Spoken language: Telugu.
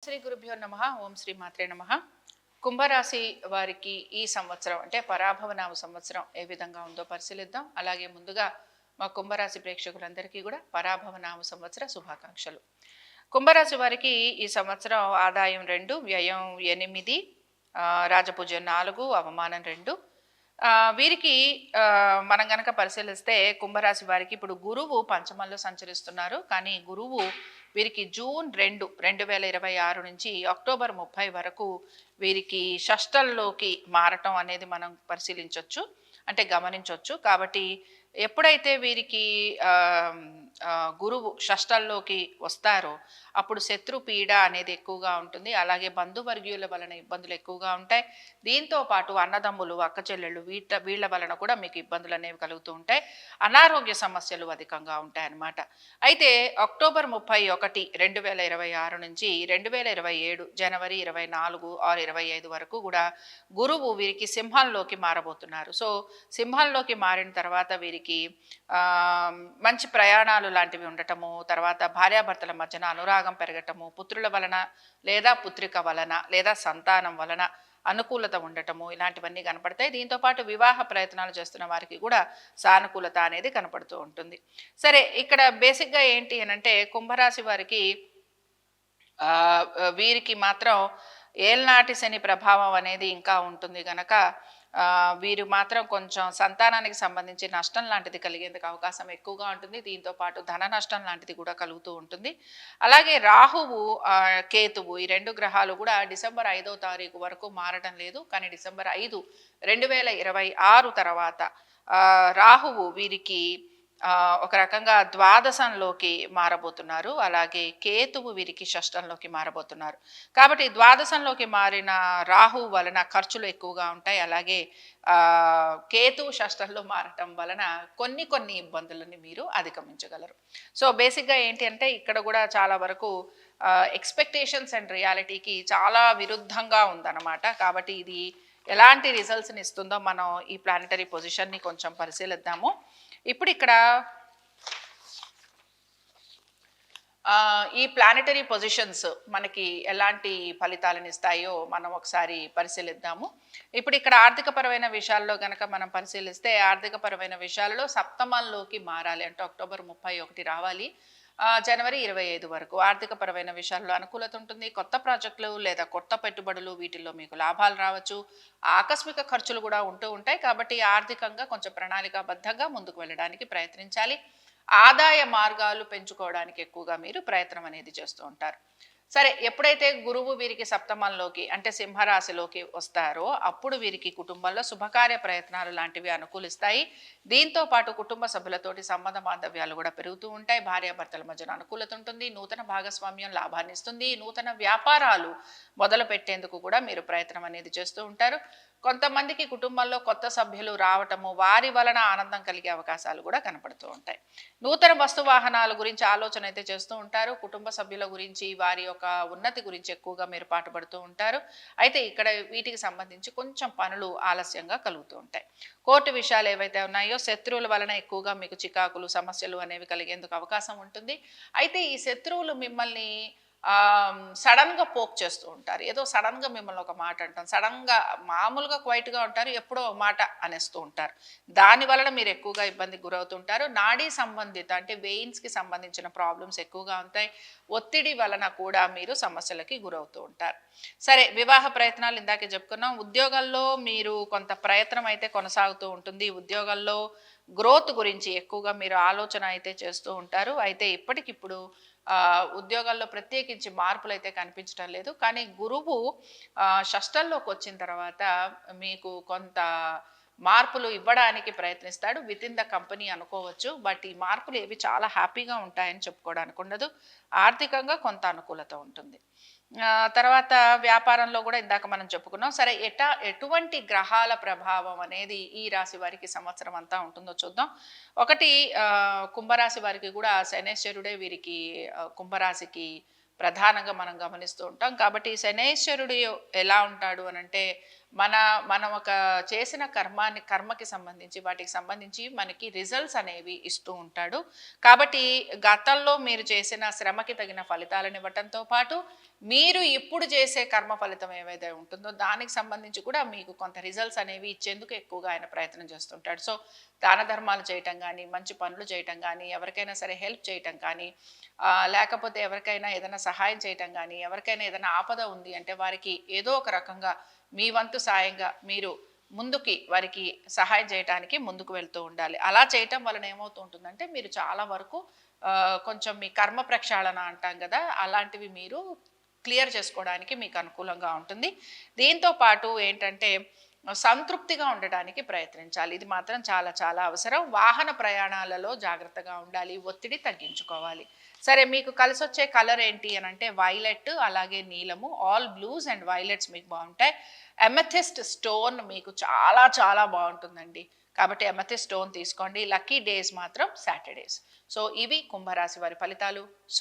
శ్రీ గురుభ్యో నమ. ఓం శ్రీ మాత్రే నమ. కుంభరాశి వారికి ఈ సంవత్సరం అంటే పరాభవనామ సంవత్సరం ఏ విధంగా ఉందో పరిశీలిద్దాం. అలాగే ముందుగా మా కుంభరాశి ప్రేక్షకులందరికీ కూడా పరాభవనామ సంవత్సర శుభాకాంక్షలు. కుంభరాశి వారికి ఈ సంవత్సరం ఆదాయం 2, వ్యయం 8, రాజపూజ్యం 4, అవమానం 2. వీరికి మనం గనక పరిశీలిస్తే కుంభరాశి వారికి ఇప్పుడు గురువు పంచమంలో సంచరిస్తున్నారు. కానీ గురువు వీరికి జూన్ 2, 2026 నుంచి అక్టోబర్ 30 వరకు వీరికి షష్టంలోకి మారటం అనేది మనం పరిశీలించవచ్చు, అంటే గమనించవచ్చు. కాబట్టి ఎప్పుడైతే వీరికి గురువు షష్టంలోకి వస్తారో అప్పుడు శత్రు పీడ అనేది ఎక్కువగా ఉంటుంది. అలాగే బంధువర్గీయుల వలన ఇబ్బందులు ఎక్కువగా ఉంటాయి. దీంతో పాటు అన్నదమ్ములు, అక్క చెల్లెళ్ళు వీళ్ళ వలన కూడా మీకు ఇబ్బందులు అనేవి కలుగుతూ ఉంటాయి. అనారోగ్య సమస్యలు అధికంగా ఉంటాయన్నమాట. అయితే అక్టోబర్ 31, 2026 నుంచి 2027 జనవరి 24 ఆర్ 25 వరకు కూడా గురువు వీరికి సింహంలోకి మారబోతున్నారు. సో సింహంలోకి మారిన తర్వాత వీరికి మంచి ప్రయాణాలు లాంటివి ఉండటము, తర్వాత భార్యాభర్తల మధ్యన అనురాగం పెరగటము, పుత్రుల వలన లేదా పుత్రిక వలన లేదా సంతానం వలన అనుకూలత ఉండటము, ఇలాంటివన్నీ కనపడతాయి. దీంతో పాటు వివాహ ప్రయత్నాలు చేస్తున్న వారికి కూడా సానుకూలత అనేది కనపడుతూ ఉంటుంది. సరే, ఇక్కడ బేసిక్గా ఏంటి అని అంటే కుంభరాశి వారికి వీరికి మాత్రం ఏల్నాటి శని ప్రభావం అనేది ఇంకా ఉంటుంది గనక వీరు మాత్రం కొంచెం సంతానానికి సంబంధించి నష్టం లాంటిది కలిగేందుకు అవకాశం ఎక్కువగా ఉంటుంది. దీంతో పాటు ధన నష్టం లాంటిది కూడా కలుగుతూ ఉంటుంది. అలాగే రాహువు, కేతువు ఈ 2 గ్రహాలు కూడా డిసెంబర్ 5వ తారీఖు వరకు మారడం లేదు. కానీ డిసెంబర్ 5, 2026 తర్వాత రాహువు వీరికి ఒక రకంగా ద్వాదశంలోకి మారబోతున్నారు. అలాగే కేతువు వీరికి షష్టంలోకి మారబోతున్నారు. కాబట్టి ద్వాదశంలోకి మారిన రాహువు వలన ఖర్చులు ఎక్కువగా ఉంటాయి. అలాగే కేతువు షష్టంలో మారటం వలన కొన్ని ఇబ్బందులని మీరు అధిగమించగలరు. సో బేసిక్గా ఏంటి అంటే ఇక్కడ కూడా చాలా వరకు ఎక్స్పెక్టేషన్స్ అండ్ రియాలిటీకి చాలా విరుద్ధంగా ఉందన్నమాట. కాబట్టి ఇది ఎలాంటి రిజల్ట్స్ని ఇస్తుందో మనం ఈ ప్లానెటరీ పొజిషన్ని కొంచెం పరిశీలిద్దాము. ఇప్పుడు ఇక్కడ ఈ ప్లానెటరీ పొజిషన్స్ మనకి ఎలాంటి ఫలితాలను ఇస్తాయో మనం ఒకసారి పరిశీలిద్దాము. ఇప్పుడు ఇక్కడ ఆర్థికపరమైన విషయాల్లో కనుక మనం పరిశీలిస్తే ఆర్థికపరమైన విషయాల్లో సప్తమంలోకి మారాలి అంటే అక్టోబర్ 31 రావాలి. జనవరి 25 వరకు ఆర్థికపరమైన విషయాల్లో అనుకూలత ఉంటుంది. కొత్త ప్రాజెక్టులు లేదా కొత్త పెట్టుబడులు వీటిల్లో మీకు లాభాలు రావచ్చు. ఆకస్మిక ఖర్చులు కూడా ఉంటూ ఉంటాయి. కాబట్టి ఆర్థికంగా కొంచెం ప్రణాళికాబద్ధంగా ముందుకు వెళ్ళడానికి ప్రయత్నించాలి. ఆదాయ మార్గాలు పెంచుకోవడానికి ఎక్కువగా మీరు ప్రయత్నం అనేది చేస్తూ ఉంటారు. సరే, ఎప్పుడైతే గురువు వీరికి సప్తమంలోకి అంటే సింహరాశిలోకి వస్తారో అప్పుడు వీరికి కుటుంబంలో శుభకార్య ప్రయత్నాలు లాంటివి అనుకూలిస్తాయి. దీంతో పాటు కుటుంబ సభ్యులతోటి సంబంధ బాంధవ్యాలు కూడా పెరుగుతూ ఉంటాయి. భార్యాభర్తల మధ్యన అనుకూలత ఉంటుంది. నూతన భాగస్వామ్యం లాభాన్ని ఇస్తుంది. నూతన వ్యాపారాలు మొదలు పెట్టేందుకు కూడా మీరు ప్రయత్నం అనేది చేస్తూ ఉంటారు. కొంతమందికి కుటుంబంలో కొత్త సభ్యులు రావటము, వారి వలన ఆనందం కలిగే అవకాశాలు కూడా కనపడుతూ ఉంటాయి. నూతన వస్తు వాహనాల గురించి ఆలోచన అయితే చేస్తూ ఉంటారు. కుటుంబ సభ్యుల గురించి, వారి యొక్క ఉన్నతి గురించి ఎక్కువగా మీరు పాటుపడుతూ ఉంటారు. అయితే ఇక్కడ వీటికి సంబంధించి కొంచెం పనులు ఆలస్యంగా కలుగుతూ ఉంటాయి. కోర్టు విషయాలు ఏవైతే ఉన్నాయో శత్రువుల వలన ఎక్కువగా మీకు చికాకులు, సమస్యలు అనేవి కలిగేందుకు అవకాశం ఉంటుంది. అయితే ఈ శత్రువులు మిమ్మల్ని సడన్గా పోక్ చేస్తూ ఉంటారు. ఏదో సడన్గా మిమ్మల్ని ఒక మాట అంటాం, సడన్గా మామూలుగా క్వైట్గా ఉంటారు, ఎప్పుడో ఒక మాట అనేస్తూ ఉంటారు. దాని వలన మీరు ఎక్కువగా ఇబ్బందికి గురవుతుంటారు. నాడీ సంబంధిత అంటే వెయిన్స్కి సంబంధించిన ప్రాబ్లమ్స్ ఎక్కువగా ఉంటాయి. ఒత్తిడి వలన కూడా మీరు సమస్యలకి గురవుతూ ఉంటారు. సరే, వివాహ ప్రయత్నాలు ఇందాకే చెప్పుకున్నాం. ఉద్యోగాల్లో మీరు కొంత ప్రయత్నం అయితే కొనసాగుతూ ఉంటుంది. ఉద్యోగాల్లో గ్రోత్ గురించి ఎక్కువగా మీరు ఆలోచన అయితే చేస్తూ ఉంటారు. అయితే ఇప్పటికిప్పుడు ఉద్యోగాల్లో ప్రత్యేకించి మార్పులు అయితే కనిపించడం లేదు. కానీ గురువు షష్టంలోకి వచ్చిన తర్వాత మీకు కొంత మార్పులు ఇవ్వడానికి ప్రయత్నిస్తాడు. విత్ ఇన్ ద కంపెనీ అనుకోవచ్చు. బట్ ఈ మార్పులు ఏవి చాలా హ్యాపీగా ఉంటాయని చెప్పుకోవడానికి ఉండదు. ఆర్థికంగా కొంత అనుకూలత ఉంటుంది. తర్వాత వ్యాపారంలో కూడా ఇందాక మనం చెప్పుకున్నాం. సరే, ఎటువంటి గ్రహాల ప్రభావం అనేది ఈ రాశి వారికి సంవత్సరం అంతా ఉంటుందో చూద్దాం. ఒకటి, కుంభరాశి వారికి కూడా శనేశ్వరుడే వీరికి కుంభరాశికి ప్రధానంగా మనం గమనిస్తూ ఉంటాం. కాబట్టి శనేశ్వరుడు ఎలా ఉంటాడు అనంటే మన మనం ఒక చేసిన కర్మకి సంబంధించి వాటికి సంబంధించి మనకి రిజల్ట్స్ అనేవి ఇస్తూ ఉంటాడు. కాబట్టి గతంలో మీరు చేసిన శ్రమకి తగిన ఫలితాలను ఇవ్వటంతో పాటు మీరు ఇప్పుడు చేసే కర్మ ఫలితం ఏవైతే ఉంటుందో దానికి సంబంధించి కూడా మీకు కొంత రిజల్ట్స్ అనేవి ఇచ్చేందుకు ఎక్కువగా ఆయన ప్రయత్నం చేస్తుంటాడు. సో దాన ధర్మాలు చేయటం కానీ, మంచి పనులు చేయటం కానీ, ఎవరికైనా సరే హెల్ప్ చేయటం కానీ, లేకపోతే ఎవరికైనా ఏదైనా సహాయం చేయటం కానీ, ఎవరికైనా ఏదైనా ఆపద ఉంది అంటే వారికి ఏదో ఒక రకంగా మీ వంతు సాయంగా మీరు ముందుకి వారికి సహాయం చేయడానికి ముందుకు వెళ్తూ ఉండాలి. అలా చేయటం వలన ఏమవుతూ ఉంటుందంటే మీరు చాలా వరకు కొంచెం మీ కర్మ ప్రక్షాళన అంటాం కదా, అలాంటివి మీరు క్లియర్ చేసుకోవడానికి మీకు అనుకూలంగా ఉంటుంది. దీంతో పాటు ఏంటంటే సంతృప్తిగా ఉండడానికి ప్రయత్నించాలి. ఇది మాత్రం చాలా చాలా అవసరం. వాహన ప్రయాణాలలో జాగ్రత్తగా ఉండాలి, ఒత్తిడి తగ్గించుకోవాలి. సరే, మీకు కలిసొచ్చే కలర్ ఏంటి అని అంటే వైలెట్, అలాగే నీలము. ఆల్ బ్లూస్ అండ్ వైలెట్స్ మీకు బాగుంటాయి. ఎమెథిస్ట్ స్టోన్ మీకు చాలా చాలా బాగుంటుందండి. కాబట్టి ఎమెథిస్ట్ స్టోన్ తీసుకోండి. లక్కీ డేస్ మాత్రం సాటర్డేస్. సో ఇవి కుంభరాశి వారి ఫలితాలు.